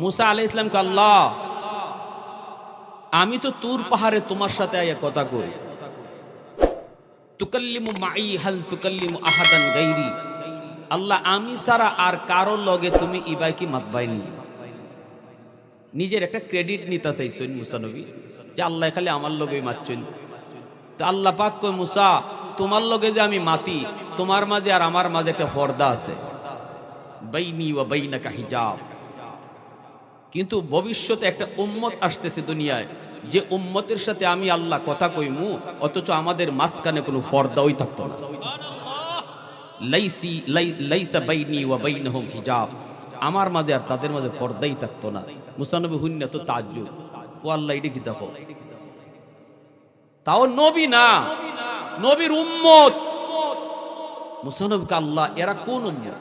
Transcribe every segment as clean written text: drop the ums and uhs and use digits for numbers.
মুসা আলাইহিস সালাম কে আল্লাহ আমি তো তুর পাহাড়ে তোমার সাথে আয়া কথা কই, তুকাল্লিমু মাই হাল তুকাল্লিমু আহাদান গায়রি, আল্লাহ আমি ছাড়া আর কারো লগে তুমি ইবাই কি মাতবাইনি। নিজের একটা ক্রেডিট নিতে চাইছেন মুসা নবী যে আল্লাহ খালি আমার লগেই মাতছেন। তো আল্লাহ পাক কয় মুসা তোমার লগে যে আমি মাতি, তোমার মাঝে আর আমার মাঝে একটা পর্দা আছে, বাইনি ওয়া বাইনাকা হিজাব। কিন্তু ভবিষ্যতে একটা উম্মত আসতেছে দুনিয়ায়, যে উম্মতের সাথে আমি আল্লাহ কথা কইমু, অথচ আমাদের মাঝখানে কোনো পর্দাই থাকতো না। লাইসা বাইনি ওয়া বাইনহুম হিজাব, আমার মাঝে আর তাদের মাঝে পর্দাই থাকতো না। মুসা নবী হুন্না তো তাজ্জুব, ও আল্লাহ এটা কি দেখো, তাও নবী না, নবীর উম্মত। মুসা নবীকে আল্লাহ এরা কোন উম্মত?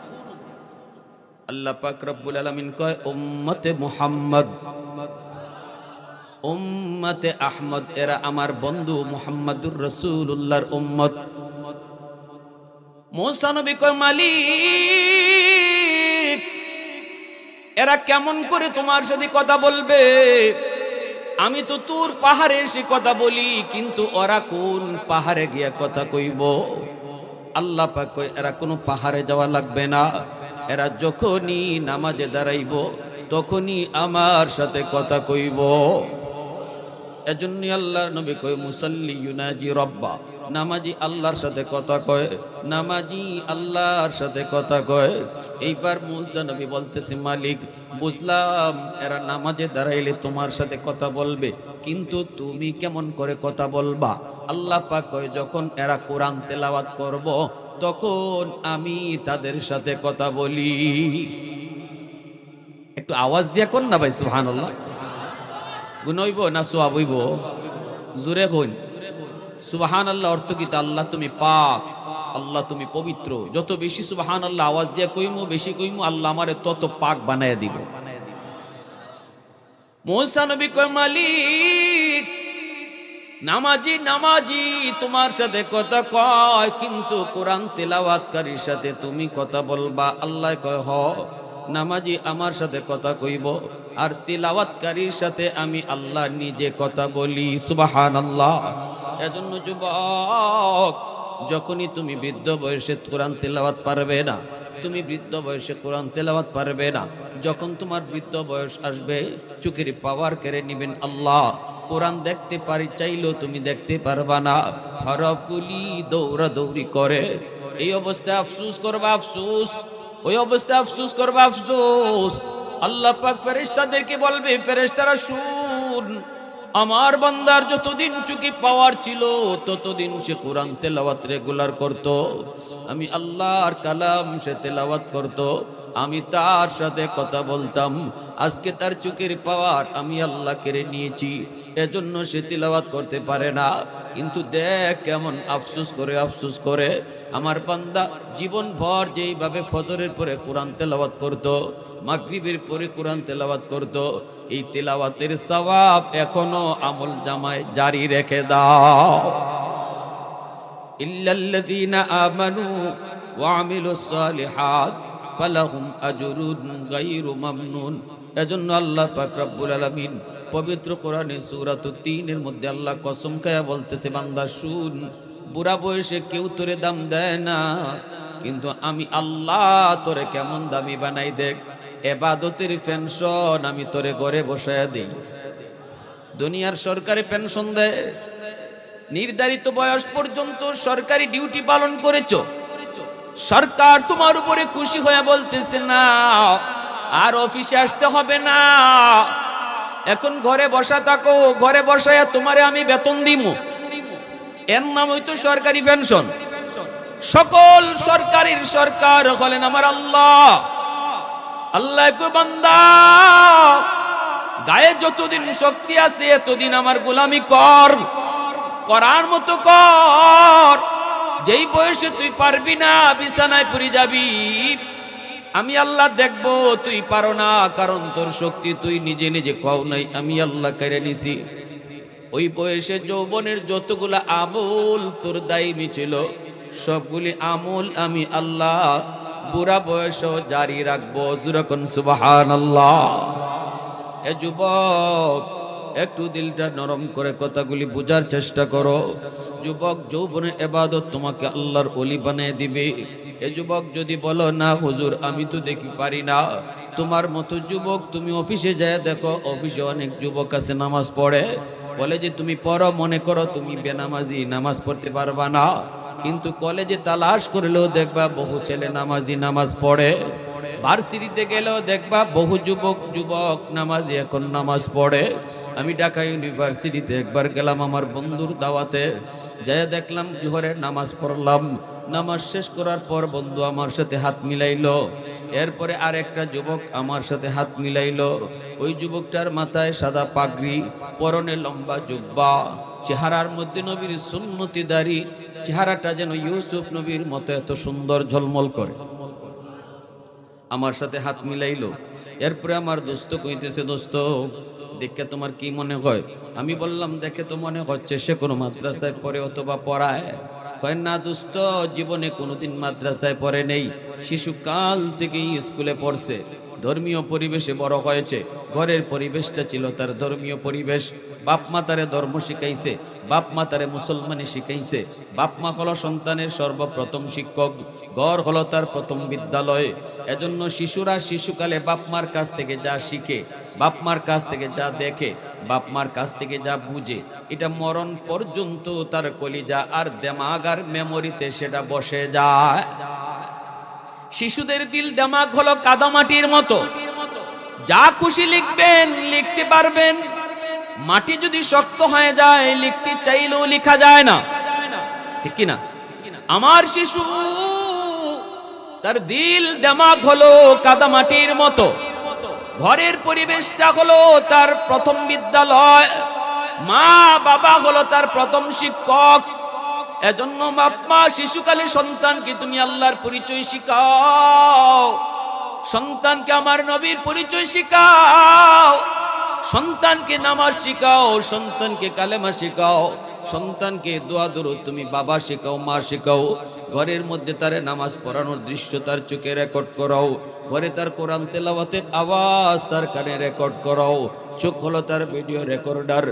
আল্লাহ পাক রব্বুল আলামিন কয় উম্মতে মুহাম্মদ, উম্মতে আহমদ, এরা আমার বন্ধু মুহাম্মাদুর রাসূলুল্লাহর উম্মত। মুসা নবী কয় মালিক এরা কেমন করে তোমার সাথে কথা বলবে? আমি তো তুর পাহাড়ে এসে কথা বলি, কিন্তু ওরা কোন পাহাড়ে গিয়া কথা কইব? আল্লাহ পাক কয় এরা কোনো পাহাড়ে যাওয়া লাগবে না, এরা যখনই নামাজে দাঁড়াইব তখনই আমার সাথে কথা কইব। এজন্য আল্লাহর নবী কয় মুসাল্লি ইউনাজি রব্বা, নামাজি আল্লাহর সাথে কথা কয়, নামাজি আল্লাহর সাথে কথা কয়। এইবার মুসা নবী বলতেছে মালিক বুঝলাম এরা নামাজে দাঁড়াইলে তোমার সাথে কথা বলবে, কিন্তু তুমি কেমন করে কথা বলবা? আল্লাহ পাক কয় যখন এরা কোরআন তেলাওয়াত করব তখন আমি তাদের সাথে কথা বলি। একটু আওয়াজ দিয়া কোন না ভাই সুবহানাল্লাহ। গুণ হইব না সোয়াব হইব? জোরে কইন সুবহানাল্লাহ। অর্থ কি? আল্লাহ তুমি পাক, আল্লাহ তুমি পবিত্র। যত বেশি সুবহানাল্লাহ আওয়াজ দিয়া কইমু, বেশি কইমু, আল্লাহ আমারে তত পাক বানায়া দিব। মুসা নবী কয় মালিক নামাজি নামাজি তোমার সাথে কথা কয়, কিন্তু কোরআন তেলাওয়াতকারীর সাথে তুমি কথা বলবা। আল্লাহ কয় হ, নামাজি আমার সাথে কথা কইব, আর তিলাওয়াতকারীর সাথে আমি আল্লাহ নিজে কথা বলি। সুবহানাল্লাহ। এজন্য যুবক, যখনই তুমি বৃদ্ধ বয়সে কোরআন তেলাওয়াত পারবে না, তুমি বৃদ্ধ বয়সে কোরআন তেলাওয়াত পারবে না, যখন তোমার বৃদ্ধ বয়স আসবে চোখের পাওয়ার কেড়ে নিবেন আল্লাহ। কোরআন দেখতে পারি চাইলেও তুমি দেখতে পারবা না, হরফগুলি দৌড়াদৌড়ি করে। এই অবস্থায় আফসোস করবা, আফসোস। ওই অবস্থায় আফসোস করবা, আফসোস। আল্লাহ পাক ফেরেশতাদেরকে বলবে ফেরেশতারা শুন, আমার বান্দার যতদিন চোখে পাওয়ার ছিল ততদিন সে কোরআন তেলাওয়াত রেগুলার করত, আমি আল্লাহর কালাম সে তেলাওয়াত করত, আমি তার সাথে কথা বলতাম। আজকে তার চোখের পাওয়ার আমি আল্লাহ কেড়ে নিয়েছি, এজন্য সে তেলাওয়াত করতে পারে না। কিন্তু দেখ কেমন আফসোস করে, আফসোস করে। আমার বান্দা জীবন ভর যেইভাবে ফজরের পরে কোরআন তেলাওয়াত করত, মাগরিবের পরে কোরআন তেলাওয়াত করত, এই তেলাওয়াতের সওয়াব এখনো আমল জামায় জারি রেখে দাও। ইল্লাল্লাযীনা আমানু ওয়া আমিলুস সালিহাত ফালাহুম আজরুন গায়রু মামনুন। এজন্য আল্লাহ পাক রব্বুল আলামিন পবিত্র কোরআনে সূরাতুত তিনের মধ্যে আল্লাহ কসম খায়া বলতেছে, বান্দা শুন, বুড়া বয়সে কেউ তোরে দাম দেয় না, কিন্তু আমি আল্লাহ তোরে কেমন দামি বানাই দেখ। এবাদতের পেনশন আমি তোরে ঘরে বসায়া দিই। দুনিয়ার সরকারি পেনশন দেয়, নির্ধারিত বয়স পর্যন্ত সরকারি ডিউটি পালন করেছো, সরকার তোমার উপরে খুশি হয়ে বলতেছে না আর অফিসে আসতে হবে না, এখন ঘরে বসা থাকো, ঘরে বসায়া তোমারে আমি বেতন দিমু। এর নাম হইতো সরকারি পেনশন। সকল সরকারের সরকার হলেন আমার আল্লাহ। আল্লাহ কো বান্দা, গায়ে যতদিন শক্তি আছে এতদিন আমার গোলামি কর, করার মতো কর। যেই বয়সে তুই পারবি না, বিছানায় পড়ে যাবি, আমি আল্লাহ দেখবো তুই পারো না, কারণ তোর শক্তি তুই নিজে নিজে কও নাই, আমি আল্লাহ কেড়ে নিছি। ওই বয়সে যৌবনের যতগুলা আমল তোর দায়ী ছিল, সবগুলি আমল আমি আল্লাহ বুড়া বয়সও জারি রাখবো। যেরকম সুবহানাল্লাহ। এ যুবক, একটু দিলটা নরম করে কথাগুলি বোঝার চেষ্টা করো। যুবক, যৌবনে ইবাদত তোমাকে আল্লাহর ওলি বানিয়ে দিবে। এ যুবক যদি বলো না হুজুর আমি তো দেখি পারি না, তোমার মতো যুবক তুমি অফিসে যায় দেখো, অফিসে অনেক যুবক আছে নামাজ পড়ে, বলে যে তুমি পড়ো, মনে করো তুমি বেনামাজি, নামাজ পড়তে পারবা না। কিন্তু কলেজে তালাশ করলেও দেখবা বহু ছেলে নামাজি, নামাজ পড়ে। ভার্সিটিতে গেলেও দেখবা বহু যুবক নামাজি এখন নামাজ পড়ে। আমি ঢাকা ইউনিভার্সিটিতে একবার গেলাম আমার বন্ধুর দাওয়াতে, যাই দেখলাম জোহরের নামাজ পড়লাম। নামাজ শেষ করার পর বন্ধু আমার সাথে হাত মিলাইলো, এরপরে আরেকটা যুবক আমার সাথে হাত মিলাইলো। ওই যুবকটার মাথায় সাদা পাগড়ি, পরনে লম্বা জুব্বা, চেহারার মধ্যে নবীর সুন্নতি দাড়ি, চেহারাটা যেন ইউসুফ নবীর মতো এত সুন্দর ঝলমল করে। আমার সাথে হাত মিলাইলো। এরপরে আমার দোস্ত কইতেছে, দোস্ত দেখে তোমার কি মনে হয়? আমি বললাম দেখে তো মনে হচ্ছে সে কোনো মাদ্রাসায় পড়ে অথবা পড়ায়। কয় না দোস্ত, জীবনে কোনোদিন মাদ্রাসায় পড়ে নেই, শিশুকাল থেকেই স্কুলে পড়ছে, ধর্মীয় পরিবেশে বড় হয়েছে। ঘরের পরিবেশটা ছিল তার ধর্মীয় পরিবেশ। বাপ মা তারে ধর্ম শিখাইছে, বাপ মা তারে মুসলমানি শিখাইছে। বাপ মা হলো সন্তানের সর্বপ্রথম শিক্ষক, ঘর হলো তার প্রথম বিদ্যালয়। এজন্য শিশুরা শিশুকালে বাপ মার কাছ থেকে যা শিখে, বাপ মার কাছ থেকে যা দেখে, বাপ মার কাছ থেকে যা বুঝে, এটা মরণ পর্যন্ত তার কলিজা আর দেমাগ আর মেমোরিতে সেটা বসে যায়। শিশুদের দিল দেমাগ হলো কাদামাটির মতো, যা খুশি লিখবেন লিখতে পারবেন। মাটি যদি শক্ত হয়ে যায় লিখতে চাইলেও লেখা যায় না, ঠিক কি না? আমার শিশু, তার দিল দেমাগ হলো কাদামাটির মতো। ঘরের পরিবেশটা হলো তার প্রথম বিদ্যালয়, মা বাবা হলো তার প্রথম শিক্ষক। এজন্য বাপ মা শিশুকালে সন্তানকে তুমি আল্লাহর পরিচয় শিখাও, সন্তানকে আমার নবীর পরিচয় শিখাও, সন্তানকে নামাজ শিখাও, সন্তানকে কালেমা শিখাও, সন্তানকে দোয়া দরুদ তুমি বাবা শেখাও, মা শেখাও। ঘরের মধ্যে তারে নামাজ পড়ানোর দৃশ্য তার চোখে রেকর্ড করাও, ঘরে তার কোরআন তেলাওয়াতের আওয়াজ তার কানে রেকর্ড করাও। চোখ হলো তার ভিডিও রেকর্ডার,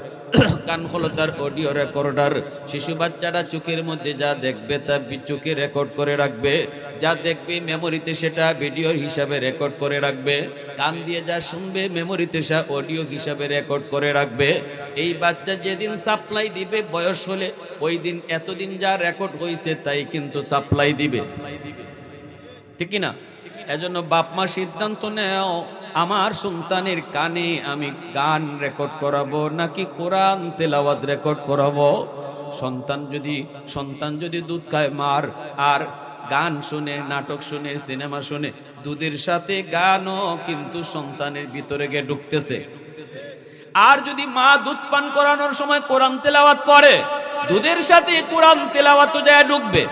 কান হলো তার অডিও রেকর্ডার। শিশু বাচ্চাটা চোখের মধ্যে যা দেখবে তা চোখে রেকর্ড করে রাখবে, যা দেখবে মেমোরিতে সেটা ভিডিও হিসাবে রেকর্ড করে রাখবে, কান দিয়ে যা শুনবে মেমোরিতে সে অডিও হিসাবে রেকর্ড করে রাখবে। এই বাচ্চা যেদিন সাপ্লাই দিবে বয়স হলে, ওই দিন এতদিন যা রেকর্ড হয়েছে তাই কিন্তু সাপ্লাই দিবে, ঠিক না? এজন্য বাপ মা সিদ্ধান্ত নেও, আমার সন্তানের কানে আমি গান রেকর্ড করাবো নাকি কোরআন তেলাওয়াত রেকর্ড করাবো। সন্তান যদি দুধ খায় মার আর গান শুনে, নাটক শুনে, সিনেমা শুনে, দুধের সাথে গানও কিন্তু সন্তানের ভিতরে গিয়ে ঢুকতেছে। আর যদি মা দুধ পান করানোর সময় কোরআন তেলাওয়াত করে, দুধের সাথে কোরআন তেলাওয়াতও যায় ঢুকবে।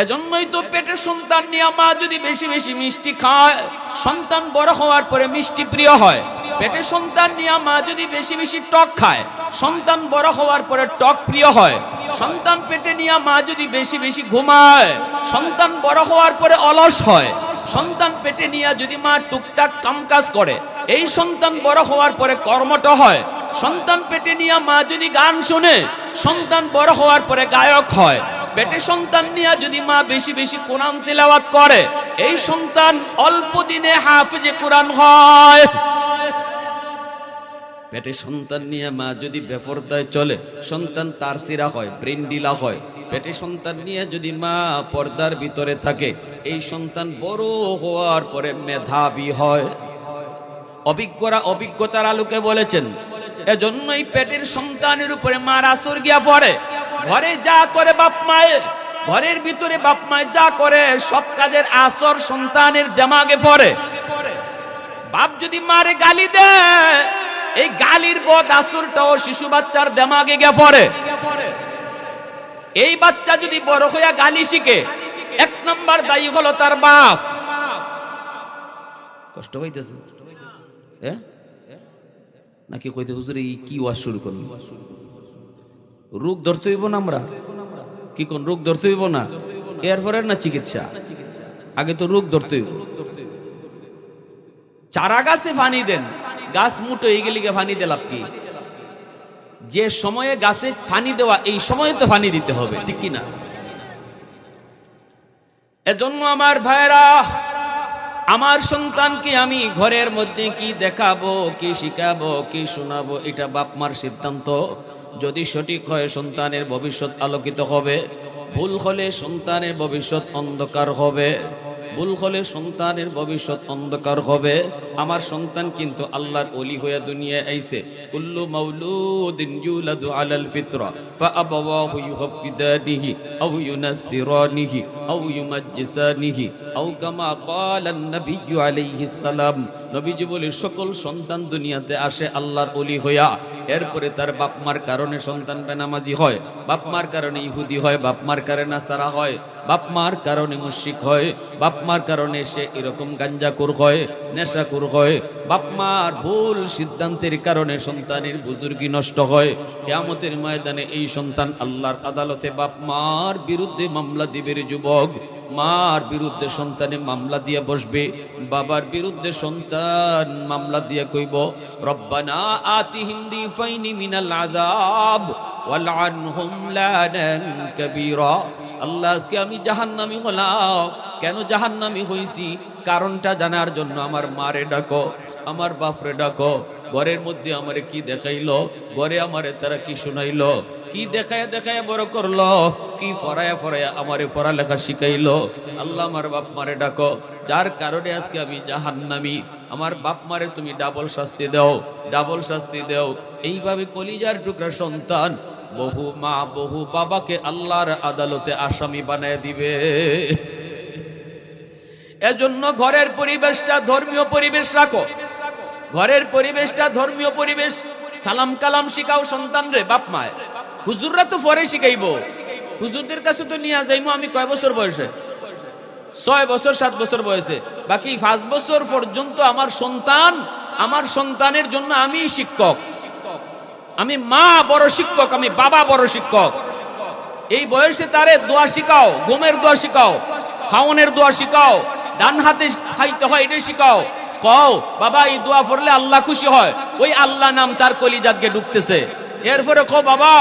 এজন্যই তো পেটে সন্তান নিয়ে মা যদি বেশি বেশি মিষ্টি খায়, সন্তান বড় হওয়ার পরে মিষ্টি প্রিয় হয়। পেটে সন্তান নিয়ে মা যদি বেশি বেশি টক খায়, সন্তান বড় হওয়ার পরে টক প্রিয় হয়। সন্তান পেটে নিয়ে মা যদি বেশি বেশি ঘুমায়, সন্তান বড় হওয়ার পরে অলস হয়। সন্তান পেটে নিয়ে যদি মা টুকটাক কামকাজ করে, এই সন্তান বড় হওয়ার পরে কর্মঠ হয়। সন্তান পেটে নিয়ে মা যদি গান শুনে, সন্তান বড় হওয়ার পরে গায়ক হয়। পেটে সন্তান নিয়ে যদি মা বেশি বেশি কোরআন তেলাওয়াত করে, এই সন্তান অল্প দিনে হাফেজে কোরআন হয়। পেটে সন্তান নিয়ে মা যদি বেপরদায় চলে, সন্তান তারসিরা হয়, ব্রেন্ডিলা হয়। পেটে সন্তান নিয়ে যদি মা পর্দার ভিতরে থাকে, এই সন্তান বড় হওয়ার পরে মেধাবী হয়। অভিজ্ঞতার আলোকে বলেছেন, এজন্যই পেটের সন্তানের উপরে মার আসর গিয়া পড়ে। ঘরে যা করে বাপ মায়ের, ঘরের ভিতরে বাপ মায়ের যা করে সব কাজের আসর সন্তানের দেমাগে পড়ে। বাপ যদি মারে গালি দেয়, এই গালির বদ আসরটাও শিশু বাচ্চার দেমাগে গিয়া পড়ে। এই বাচ্চা যদি বড় হইয়া গালি শিখে, এক নাম্বার দায়ী হলো তার বাপ। কষ্ট হইতেছে নাকি কইতে হুজুর এই কি ওয়াজ শুরু করলো? রোগ ধরতে হইব না, আমরা কি কোন রোগ ধরতে হইব না, এরপরে না চিকিৎসা। আগে তো রোগ ধরতে হইব। চারা গাছে পানি দেন, গাছ মুটো এই গেলে পানি দিলাম কি? যে সময়ে গাছে পানি দেওয়া এই সময়ে তো পানি দিতে হবে, ঠিক কিনা? এজন্য আমার ভাইরা, আমার সন্তানকে আমি ঘরের মধ্যে কি দেখাবো, কি শিখাবো, কি শোনাবো, এটা বাপ মার সিদ্ধান্ত। যদি সঠিক হয় সন্তানের ভবিষ্যৎ আলোকিত হবে, ভুল হলে সন্তানের ভবিষ্যৎ অন্ধকার হবে, ভুল হলে সন্তানের ভবিষ্যৎ অন্ধকার হবে। আমার সন্তান কিন্তু আল্লাহর ওলি হয়ে দুনিয়ায় আইছে। কুল্লু মাউলুদিন ইউলাদু আলাল ফিতরা ফাআবাওয়াহু ইউহাব্বিদানিহি আও ইউনাসসিরানিহি আও ইউমাজ্জিসানিহি আও কামা ক্বালান নবিয়্যু আলাইহিস সালাম। নবীজি বলে সকল সন্তান দুনিয়াতে আসে আল্লাহর ওলি হইয়া, এরপরে তার বাপ মার কারণে সন্তান বেনামাজি হয়, বাপ মার কারণে ইহুদি হয়, বাপ মার কারণে নাসারা হয়, বাপ মার কারণে মুশরিক হয়, বাপ মার কারণে সে এরকম গাঞ্জাখোর হয়, নেশাখোর হয়, বাপ মার ভুল সিদ্ধান্তের কারণে সন্তানের বুজুর্গি নষ্ট হয়। কিয়ামতের ময়দানে এই সন্তান আল্লাহর আদালতে বাপ মার বিরুদ্ধে মামলা দিবে। যুবক, মার বিরুদ্ধে সন্তানে মামলা দিয়ে বসবে, বাবার বিরুদ্ধে সন্তান মামলা দিয়ে কইব রব্বানা আতিহিম দিফাইনি মিনাল আযাব ওয়ালআনহুম লানান কাবীরা। আল্লাহ, আজকে আমি জাহান্নামী হলাম। কেন জাহান্নামী হইছি? কারণটা জানার জন্য আমার মারে ডাকো, আমার বাপরে ডাকো। ঘরের মধ্যে আমারে কি দেখাইলো, ঘরে আমারে তারা কি শুনাইলো, কি দেখায় দেখায় বড় করলো, কি ফরায়া ফরায়া আমারে পড়ালেখা শিখাইলো। আল্লাহ, আমার বাপ মারে ডাকো, যার কারণে আজকে আমি জাহান্নামী। আমার বাপ মারে তুমি ডাবল শাস্তি দাও, ডাবল শাস্তি দাও। এইভাবে কলিজার টুকরা সন্তান বহু মা বহু বাবাকে আল্লাহর আদালতে আসামি বানায় দিবে। এজন্য ঘরের পরিবেশটা ধর্মীয় পরিবেশ রাখো, ঘরের পরিবেশটা ধর্মীয় পরিবেশ। সালাম কালাম শিখাও সন্তান রে, বাপ মায়। হুজুররা তো পরে শিখাইবো, হুজুরদের কাছে তো নিয়ে যাইবো আমি কয় বছর বয়সে? 6 বছর 7 বছর বয়সে। বাকি 5 বছর পর্যন্ত আমার সন্তান, আমার সন্তানের জন্য আমি শিক্ষক, আমি মা বড় শিক্ষক, আমি বাবা বড় শিক্ষক। এই বয়সে তারে দোয়া শিখাও, ঘুমের দোয়া শিখাও, খাওয়ানোর দোয়া শিখাও, ডান হাতে খাইতে হয় এটা শিখাও। কও বাবা এই দোয়া পড়লে আল্লাহ খুশি হয়, ওই আল্লাহ নাম তার কলিজাতকে ঢুকতেছে। এরপরে কও বাবা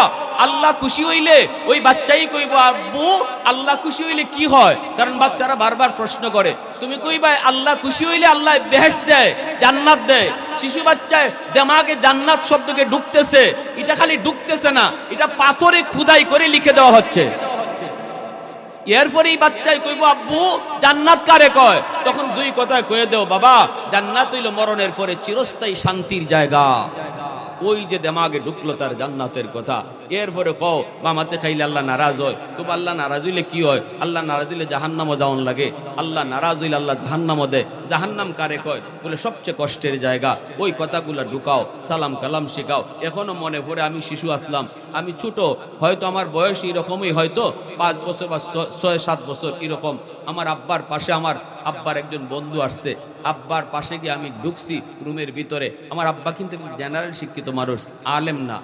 আল্লাহ খুশি হইলে, ওই বাচ্চাই কইব আব্বু আল্লাহ খুশি হইলে কি হয়? কারণ বাচ্চারা বারবার প্রশ্ন করে। তুমি কইবা আল্লাহ খুশি হইলে আল্লাহ বেহেশত দেয়, জান্নাত দেয়। শিশু বাচ্চায় দেমাগে জান্নাত শব্দকে ঢুকতেছে, এটা খালি ঢুকতেছে না, এটা পাথরে খোদাই করে লিখে দেওয়া হচ্ছে। এরপরে এই বাচ্চাই কইব আব্বু জান্নাত কারে কয়? তখন দুই কথায় কয়ে দেও বাবা জান্নাত হইল মরণের পরে চিরস্থায়ী শান্তির জায়গা। ওই যে দেমাগে ঢুকলো তার জান্নাতের কথা। এরপরে কও মামাতে খাইলে আল্লাহ নারাজ হয়। খুব আল্লাহ নারাজ হইলে কি হয়? আল্লাহ নারাজ হইলে জাহান্নামও যাওয়ান লাগে। আল্লাহ নারাজ হইলে আল্লাহ জাহান্নামও দেয়। জাহান্নাম কারে কয়? বলে সবচেয়ে কষ্টের জায়গা। ওই কথাগুলো ঢুকাও, সালাম কালাম শেখাও। এখনো মনে পড়ে আমি শিশু আসলাম, আমি ছোট, হয়তো আমার বয়স এরকমই, হয়তো 5 বছর বা 6-7 বছর এরকম। আমার আব্বার পাশে আমার আব্বার একজন বন্ধু আসছে, আব্বার পাশে গিয়ে আমি ঢুকছি রুমের ভিতরে। আমার আব্বা কিন্তু জেনারেল শিক্ষিত মানুষ, আলেম না।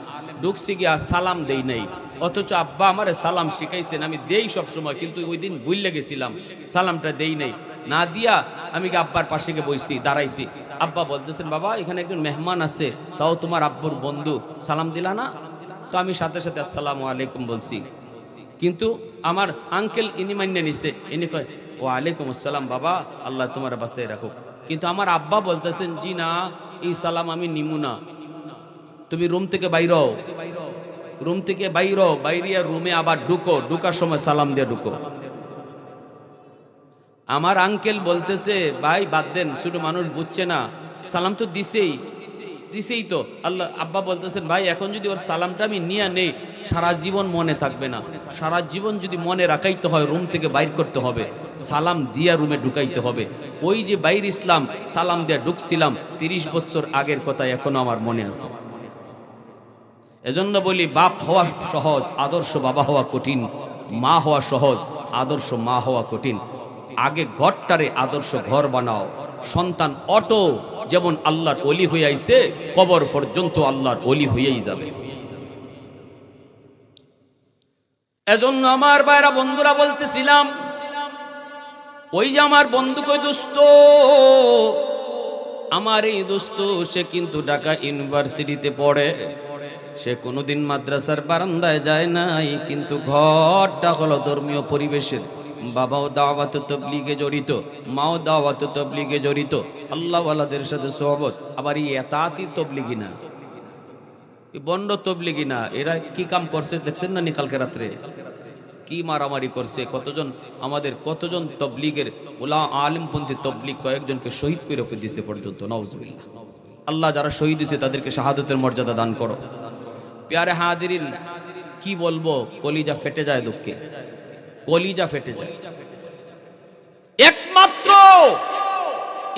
ঢুকছি গিয়া সালাম দেই নাই, অথচ আব্বা আমারে সালাম শিখাইছেন, আমি দেই সব সময়, কিন্তু ওই দিন ভুলে গেছিলাম, সালামটা দেই নাই। না দিয়া আমি আব্বার পাশে গিয়ে বসছি, দাঁড়াইছি। আব্বা বলতেছেন বাবা এখানে একজন মেহমান আছে, তাও তোমার আব্বুর বন্ধু, সালাম দিলা না? তো আমি সাথে সাথে আসসালামু আলাইকুম বলছি, কিন্তু আমার আঙ্কেল ইনি মান্য নিছে, ইনি কয় ওয়ালাইকুম আসসালাম বাবা, আল্লাহ তোমার বাসায় রাখুক। কিন্তু আমার আব্বা বলতেছেন জি না, এই সালাম আমি নিমু না, তুমি রুম থেকে বাইর, রুম থেকে বাইর, বাইরিয়া রুমে আবার ঢুকো, ঢুকার সময় সালাম দিয়ে ঢুকো। আমার আঙ্কেল বলতেছে ভাই বাদ দেন, ছোট মানুষ বুঝছে না, সালাম তো দিছেই তো। আল্লাহ আব্বা বলতেছেন ভাই এখন যদি ওর সালামটা আমি নিয়ে নেই, সারা জীবন মনে থাকবে না। সারা জীবন যদি মনে রাখাইতে হয় রুম থেকে বাইর করতে হবে, সালাম দিয়া রুমে ঢুকাইতে হবে। ওই যে বাইর ইসলাম সালাম দিয়া ঢুকছিলাম 30 বছর আগের কথা এখনো আমার মনে আছে। এজন্য বলি বাপ হওয়া সহজ, আদর্শ বাবা হওয়া কঠিন। মা হওয়া সহজ, আদর্শ মা হওয়া কঠিন। আগে ঘরটারে আদর্শ ঘর বানাও। সন্তান অটো যেমন আল্লাহর ওলি হয়ে আইছে, কবর পর্যন্ত আল্লাহর ওলি হয়েই যাবে। এজন্য আমার ভাইরা বন্ধুরা বলতেছিলাম, ওই যে আমার বন্ধু কই দোস্ত, আমার এই দোস্ত সে কিন্তু ঢাকা ইউনিভার্সিটিতে পড়ে, সে কোনোদিন মাদ্রাসার বারান্দায় যায় নাই, কিন্তু ঘরটা হলো ধর্মীয় পরিবেশের। বাবাও দাওয়াত তাবলীগে জড়িত, মাও দাওয়াত তাবলীগে জড়িত, আল্লাহওয়ালাদের সাথে সোহবত। আবার এই এতাতি তাবলীগি না, বন্ড তবলিগি না। এরা কি কাম করছে দেখছেন না? কালকে রাত্রে কি মারামারি করছে, কতজন তবলিগের ওলা আলিমপন্থী তবলিগ কয়েকজনকে শহীদ করে দিয়েছে পর্যন্ত। নাউজুবিল্লাহ। আল্লাহ যারা শহীদ হয়েছে তাদেরকে শাহাদতের মর্যাদা দান করো। প্যারে হাজিরিন, কি বলবো, কলিজা ফেটে যায় দুঃখে, কলিজা ফেটে যায়। একমাত্র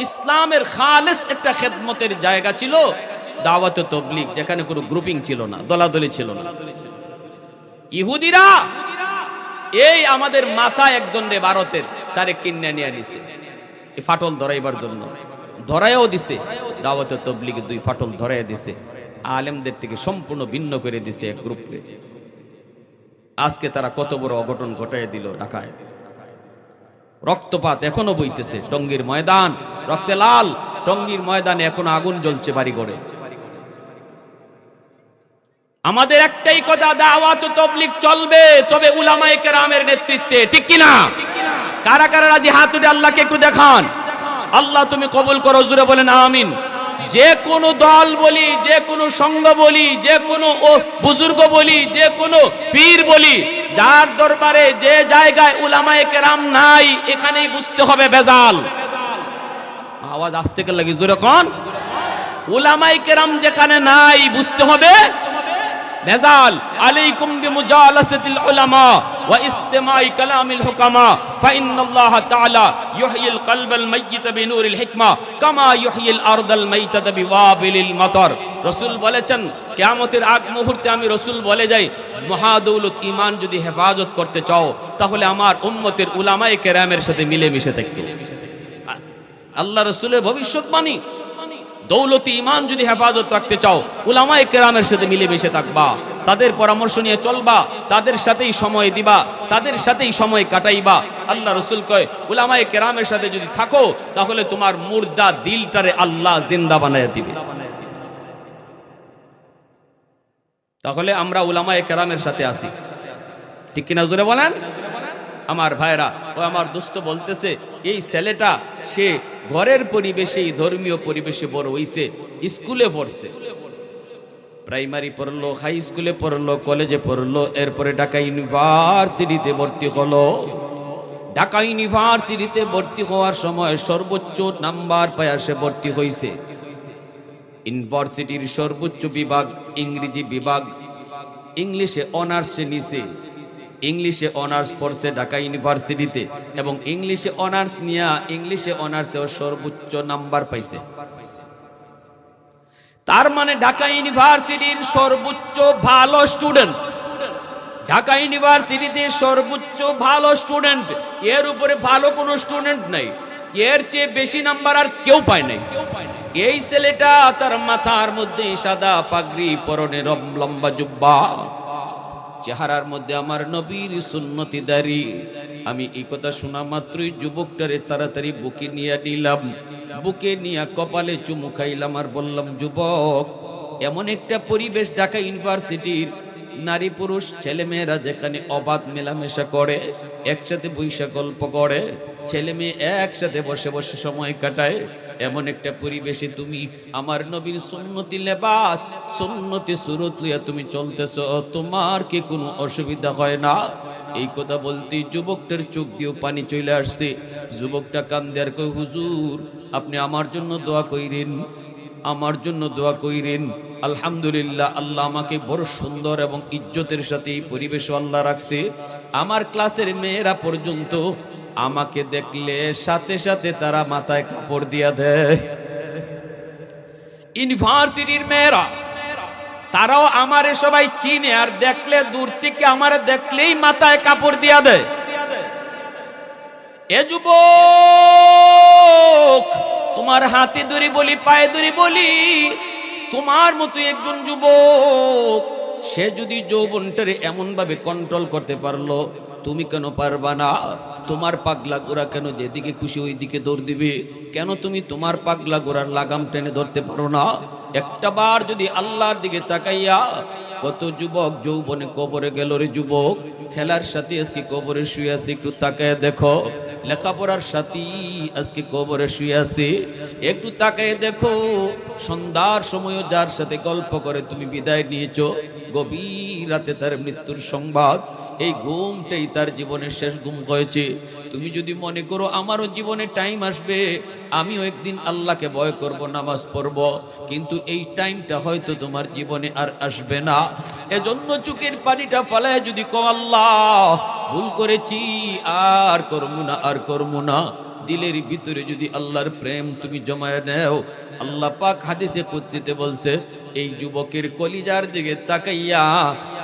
ইসলামের খালেস একটা খেদমতের জায়গা ছিল দাওয়াত তাবলীগ, যেখানে কোনো গ্রুপিং ছিল না, দলাদলি ছিল না। ইহুদিরা এই আমাদের মাথা একজন রে ভারতের তারে কিনে নিয়ে নিছে এই ফাটল ধরাইবার জন্য, ধরাইও দিছে। দাওয়াত তাবলীগে 2 ফাটল ধরাই দিছে, আলেমদের থেকে সম্পূর্ণ ভিন্ন করে দিছে এক গ্রুপকে। আজকে তারা কত বড় অঘটন ঘটায় দিল ঢাকায়। রক্তপাত এখনো বইতেছে, টঙ্গীর ময়দান রক্তে লাল, টঙ্গীর ময়দানে এখনো আগুন জ্বলছে বাড়ি ঘরে। আমাদের একটাই কথা, দাওয়াত তাবলীগ চলবে, তবে উলামায়ে কেরামের নেতৃত্বে, ঠিক কিনা? কারা কারা রাজি হাত উঠে আল্লাহকে একটু দেখান। আল্লাহ তুমি কবুল করো, জোরে বলেন আমিন। যে কোনো দল বলি, যে কোনো সংঘ বলি, যে কোনো বুজুর্গ বলি, যে কোনো পীর বলি, যার দরবারে যে জায়গায় উলামায়ে কেরাম নাই, এখানেই বুঝতে হবে ভেজাল। আওয়াজ আসতে কে লাগি, জোরে কোন? উলামায়ে কেরাম যেখানে নাই, বুঝতে হবে ভেজাল। আলাইকুম বিমুজালাসাতিল উলামা ওয়া ইসতিমাই কালামিল হুকামা ফাইন্নাল্লাহ তাআলা ইউহয়িল কলবাল মাইয়িতা বিনূরিল হিকমা কামা ইউহয়িল আরদাল মাইতাতা বিওয়াবিলিল মাতার। রাসূল বলেছেন, কিয়ামতের আগ মুহূর্তে আমি রাসূল বলে যাই, মহাদৌলত ঈমান যদি হেফাজত করতে চাও, তাহলে আমার উম্মতের উলামায়ে কেরামের সাথে মিলেমিশে থাকবে। আল্লাহ রাসূলের ভবিষ্যৎবাণী, দৌলতি ঈমান যদি হেফাজত রাখতে চাও, উলামায়ে কেরামের সাথে মিলেমিশে থাকবা, তাদের পরামর্শ নিয়ে চলবা, তাদের সাথেই সময় দিবা, তাদের সাথেই সময় কাটাইবা। আল্লাহ রাসূল কয়, উলামায়ে কেরামের সাথে যদি থাকো, তাহলে তোমার মুর্দা দিলটারে আল্লাহ জিন্দা বানায় দিবে। তাহলে আমরা উলামায়ে কেরামের সাথে আছি, ঠিক কিনা? জোরে বলেন। আমার ভাইরা, ও আমার দোস্ত বলতেছে, এই ছেলেটা সে ঘরের পরিবেশে, ধর্মীয় পরিবেশে বড় হইছে, স্কুলে পড়ছে, প্রাইমারি পড়লো, হাই স্কুলে পড়লো, কলেজে পড়লো, এরপরে ঢাকা ইউনিভার্সিটিতে ভর্তি হলো। ঢাকা ইউনিভার্সিটিতে ভর্তি হওয়ার সময় সর্বোচ্চ নাম্বার পায় সে ভর্তি হইছে। ইউনিভার্সিটির সর্বোচ্চ বিভাগ ইংরেজি বিভাগ, ইংলিশে অনার্স নিছে, ইংলিশে অনার্স পড়ছে ঢাকা ইউনিভার্সিটিতে, এবং ইংলিশে অনার্স নিয়ে ইংলিশে অনার্সে সর্বোচ্চ নাম্বার পাইছে। তার মানে ঢাকা ইউনিভার্সিটির সর্বোচ্চ ভালো স্টুডেন্ট, ঢাকা ইউনিভার্সিটিতে সর্বোচ্চ ভালো স্টুডেন্ট, এর উপরে ভালো কোনো স্টুডেন্ট নাই, এর চেয়ে বেশি নাম্বার আর কেউ পায় নাই। এই ছেলেটা, তার মাথার মধ্যে সাদা পাগড়ি, পরনে লম্বা জুব্বা, চেহারার মধ্যে আমার নবীর সুন্নতি দাড়ি। আমি এই কথা শোনা মাত্রই যুবকটারে তাড়াতাড়ি বুকে নিয়ে নিলাম, বুকে নিয়ে কপালে চুমু খাইলাম আর বললাম, যুবক, এমন একটা পরিবেশ ঢাকা ইউনিভার্সিটির, নারী পুরুষ ছেলে মেয়েরা যেখানে অবাধ মেলামেশা করে, একসাথে বৈশা গল্প করে, ছেলে মেয়ে একসাথে বসে বসে সময় কাটায়, এমন একটা পরিবেশে তুমি আমার নবীর সুন্নতি লেবাস, সুন্নতি সুরত লইয়া তুমি চলতেছ, তোমার কি কোনো অসুবিধা হয় না? এই কথা বলতেই যুবকটার চোখ দিয়ে পানি চলে আসছে। যুবকটা কান্দে আর কই, হুজুর, আপনি আমার জন্য দোয়া কইরেন, আমার জন্য দোয়া কইরেন। আলহামদুলিল্লাহ, আল্লাহ আমাকে বড় সুন্দর এবং ইজ্জতের সাথে এই পরিবেশ আল্লাহ রাখছে। আমার ক্লাসের মেয়েরা পর্যন্ত আমাকে দেখলে সাথে সাথে তারা মাথায় কাপড় দিয়া দেয়। ইউনিভার্সিটির মেয়েরা, তারাও আমারে সবাই চিনে, আর দেখলে দূর থেকে আমারে দেখলেই মাথায় কাপড় দিয়া দেয়। এ যুবক, তোমার হাতে ধরি বলি, পায়ে ধরি বলি, তোমার মতো একজন যুবক, সে যদি যৌবনটারে এমন ভাবে কন্ট্রোল করতে পারলো, তুমি কেন পারবা না? তোমার পাগলা গোরা কেন যেদিকে খুশি ওই দিকে দৌড় দিবে? কেন তুমি তোমার পাগলা গোরার লাগাম টেনে ধরতে পারো না? একটা বার যদি আল্লাহর দিকে তাকাইয়া, কত যুবক যৌবনে কবরে গেল রে যুবক, খেলার সাথে আজকে কবরে শুয়ে আছে, একটু তাকায় দেখো। লেখাপড়ার সাথী আজকে কবরে শুয়ে আছে, একটু তাকায় দেখো। সন্ধ্যার সময়ও যার সাথে গল্প করে তুমি বিদায় নিয়েছো, গভীর রাতে তার মৃত্যুর সংবাদ, এই ঘুমটাই তার জীবনের শেষ ঘুম হয়েছে। তুমি যদি মনে করো আমারও জীবনে টাইম আসবে, আমিও একদিন আল্লাহকে ভয় করব, নামাজ পড়ব, কিন্তু এই টাইমটা হয়তো তোমার জীবনে আর আসবে না। এজন্য চোখের পানিটা ফালায় যদি কও আল্লাহ ভুল করেছি, আর করবো না, আর করবো না, দিলের ভিতরে যদি আল্লাহর প্রেম তুমি জমায়ে নেও, আল্লাহ পাক হাদিসে কুদসিতে বলছে, এই যুবকের কলিজার দিকে তাকাইয়া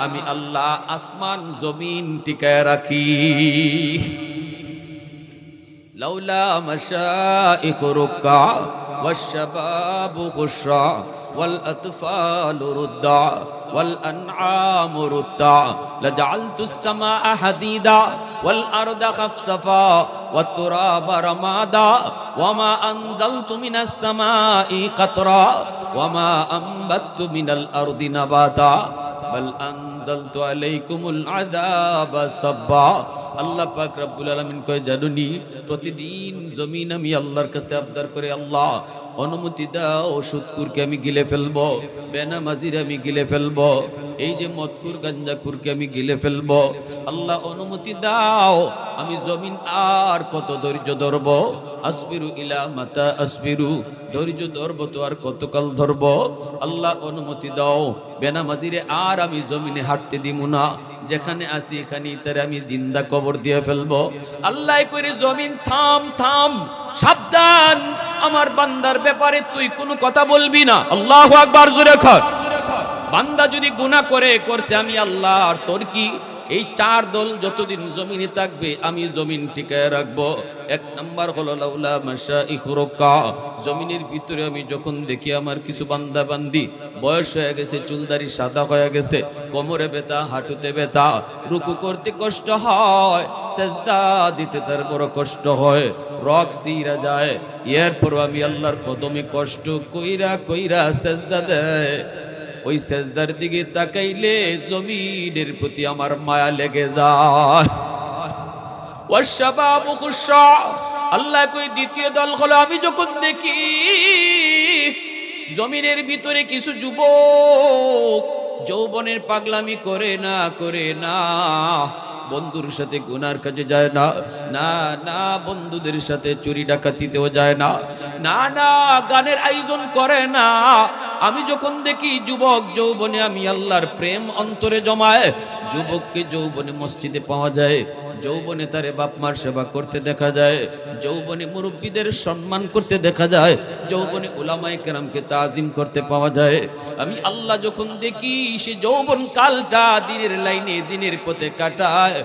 আমি আল্লাহ আসমান জমিন টিকায় রাখি। লাউলা মাশাইখু রুক্কা ওয়াশশাবাবু খুশরা ওয়াল আতফালু রুদ্দা ওয়াল আনআমু রুত্তা লাজআলতুস সামাআ হাদিদা ওয়াল আরদা খাফসাফা ওয়াত তুরাবা রামাদা ওয়ামা আনজালতু মিনাস সামাই কাতরা ওয়ামা আনবাততু মিনাল আরদি নাবাতা বাল আনজালতু আলাইকুমুল আযাবা সাব্বা। আল্লাহ পাক রব্বুল আলামিন কয়, জানুনি প্রতিদিন জমিন আমি আল্লাহর কাছে আবদার করে, আল্লাহ অনুমতি দাও সুদকুরকে আমি গিলে ফেলবো, বেনামাজির আমি গিলে ফেলবো, এই যে মদকুর গাঞ্জাকুরকে আমি গিলে ফেলবো। আল্লাহ অনুমতি দাও, আমি জমিন আর কত ধৈর্য ধরব? আসবিরু ইলা মাতা আসবিরু, ধৈর্য ধরবো তো আর কতকাল ধরবো? আল্লাহ অনুমতি দাও, বেনামাজিরে আর আমি জমিনে হাঁটতে দিব না, যেখানে আসি এখানেই তার আমি জিন্দা কবর দিয়ে ফেলবো। আল্লাহ করে জমিন থাম থাম, সাবধান, আমার বান্দার ব্যাপারে তুই কোনো কথা বলবি না। আল্লাহু আকবার, জোরে কর। বান্দা যদি গুনাহ করছে, আমি আল্লাহ আর তোর কি? এই চার দল যতদিন জমিনে থাকবে আমি জমিন টিকায় রাখবো। এক নাম্বার হলো লাউলা মাশাইখু রুক্কা, জমিনের ভিতরে আমি যখন দেখি আমার কিছু বান্দা বান্দি বয়স হয়ে গেছে, চুলদারি সাদা হয়ে গেছে, কোমরে ব্যথা, হাঁটুতে ব্যথা, রুকু করতে কষ্ট হয়, সেজদা দিতে তার বড় কষ্ট হয়, রক সিরা যায়, এরপর আমি আল্লাহর কদমে কষ্ট কইরা কইরা সেজদা দেয়, ওই সেজদার দিকে তাকাইলে জমিনের প্রতি আমার মায়া লেগে যায়। ওয়াশশাবাবু খুশা, আল্লাহ কই দ্বিতীয় দল হলো আমি যখন দেখি জমিনের ভিতরে কিছু যুবক যৌবনের পাগলামি করে না, বন্ধুর সাথে গুনার কাজে যায় না, না না বন্ধুদের সাথে চুরি ডাকাতিতেও যায় না, না না গানের আয়োজন করে না। আমি যখন দেখি যুবক যৌবনে আমি আল্লাহর প্রেম অন্তরে জমায়, যুবককে যৌবনে মসজিদে পাওয়া যায়, যৌবনে তারে বাপ মার সেবা করতে দেখা যায়, যৌবনে মুরব্বীদের সম্মান করতে দেখা যায়, যৌবনে উলামায়ে কেরামকে তাজিম করতে পাওয়া যায়। আমি আল্লাহ যখন দেখি সে যৌবন কালটা দিনের লাইনে দিনের পথে কাটায়,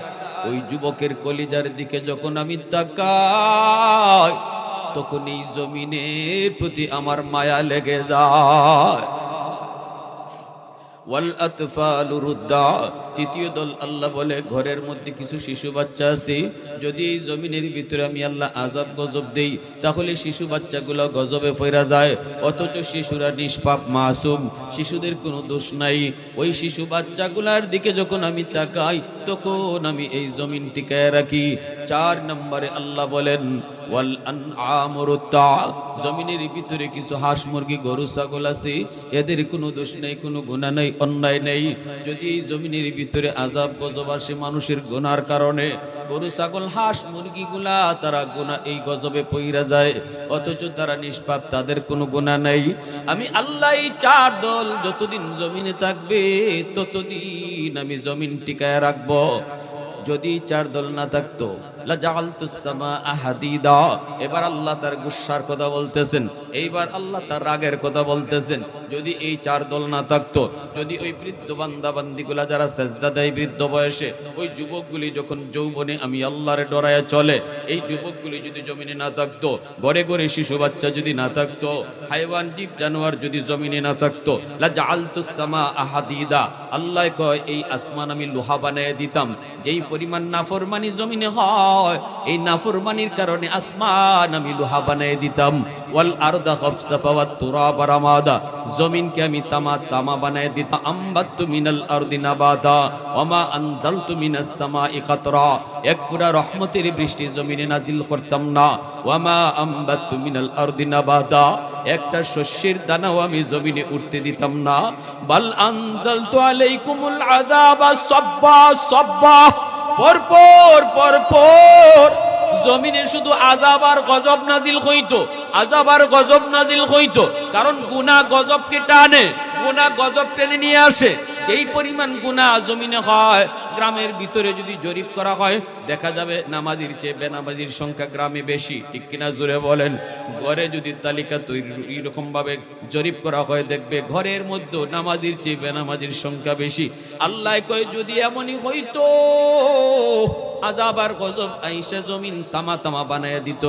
ওই যুবকের কলিজার দিকে যখন আমি তাকাই, তখন এই জমিনের প্রতি আমার মায়া লেগে যায়। ওয়াল আতফালু রুদ্দা, তৃতীয় দল আল্লাহ বলে ঘরের মধ্যে কিছু শিশু বাচ্চা আছে, যদি এই জমিনের ভিতরে আমি আল্লাহ আযাব গজব দেই, তাহলে শিশু বাচ্চাগুলো গজবে পড়া যায়, অথচ শিশুরা নিষ্পাপ মাসুম, শিশুদের কোনো দোষ নাই। ওই শিশু বাচ্চাগুলার দিকে যখন আমি তাকাই, তখন আমি এই জমিন টিকায় রাখি। চার নম্বরে আল্লাহ বলেন ওয়াল আনআমু রুত্তা, জমিনের ভিতরে কিছু হাঁস মুরগি গরু ছাগল আছে, এদের কোনো দোষ নেই, কোনো গুনাহ নেই, অন্যায় নেই। যদি এই জমিনের ভিতরে আযাব গজব আসে মানুষের গুনার কারণে, গরু ছাগল হাঁস মুরগিগুলা তারা গুনাহ এই গজবে পইরা যায়, অথচ তারা নিষ্পাপ, তাদের কোনো গুনাহ নেই। আমি আল্লাহ এই চার দল যতদিন জমিনে থাকবে ততদিন আমি জমিন টিকায় রাখবো। যদি চার দল না থাকতো, লাজাআলতুস সামাআ হাদিদা। এবার আল্লাহ তার গুসার কথা বলতেছেন, এইবার আল্লাহ তার রাগের কথা বলতেছেন। যদি এই চার দল না থাকতো, যদি ওই বৃদ্ধ বান্দা বান্দিগুলা যারা সেজদা দেয় বৃদ্ধ বয়সে, ওই যুবকগুলি যখন যৌবনে আমি আল্লাহরে ডরায়া চলে, এই যুবকগুলি যদি জমিনে না থাকতো, ঘরে ঘরে শিশু বাচ্চা যদি না থাকতো, হাইওয়ান জীব জানোয়ার যদি জমিনে না থাকতো, লাজাআলতুস সামাআ হাদিদা, আল্লাহ কয় এই আসমান আমি লোহা বানায় দিতাম। যেই পরিমাণ নাফরমানি জমিনে হয়, এই নাফরমানির কারণে আসমান আমি লোহা বানায় দিতাম। ওয়াল আরদা খাফসাফা ওয়াত তুরাবা রামাদা, জমিনকে আমি তামা বানায় দিতাম। আম্বাতু মিনাল আরদি নাবাতা ওয়ামা আনজালতু মিনাস সামাই কাতরা, এক পুরা রহমতের বৃষ্টি জমিনে নাজিল করতাম না। ওয়ামা আম্বাতু মিনাল আরদি নাবাতা, একটা শস্যের দানাও আমি জমিনে উঠতে দিতাম না। বাল আনজালতু আলাইকুমুল আযাবা সাব্বা সাব্বা, পরপর জমিনে শুধু আযাব আর গজব নাজিল হইতো, আযাব আর গজব নাজিল হইতো। কারণ গুনাহ গজবকে টানে, গুনাহ গজব টেনে নিয়ে আসে। যেই পরিমাণ গুনাহ জমিনে হয়, গ্রামের ভিতরে যদি জরিপ করা হয় দেখা যাবে নামাজির চেয়ে বেনামাজির সংখ্যা গ্রামে বেশি। ঠিক কিনা জোরে বলেন? ঘরে যদি তালিকা তৈরি এরকম ভাবে জরিপ করা হয়, দেখবে ঘরের মধ্যে নামাজির চেয়ে বেনামাজির সংখ্যা বেশি। আল্লাহ কয় যদি এমনই হইতো, আযাব আর গজব আইসা জমিন তামা বানায় দিত,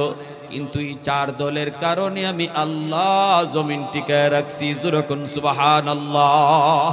কিন্তু এই চার দলের কারণে আমি আল্লাহ জমিন টিকায় রাখছি। যেরকম সুবহানাল্লাহ।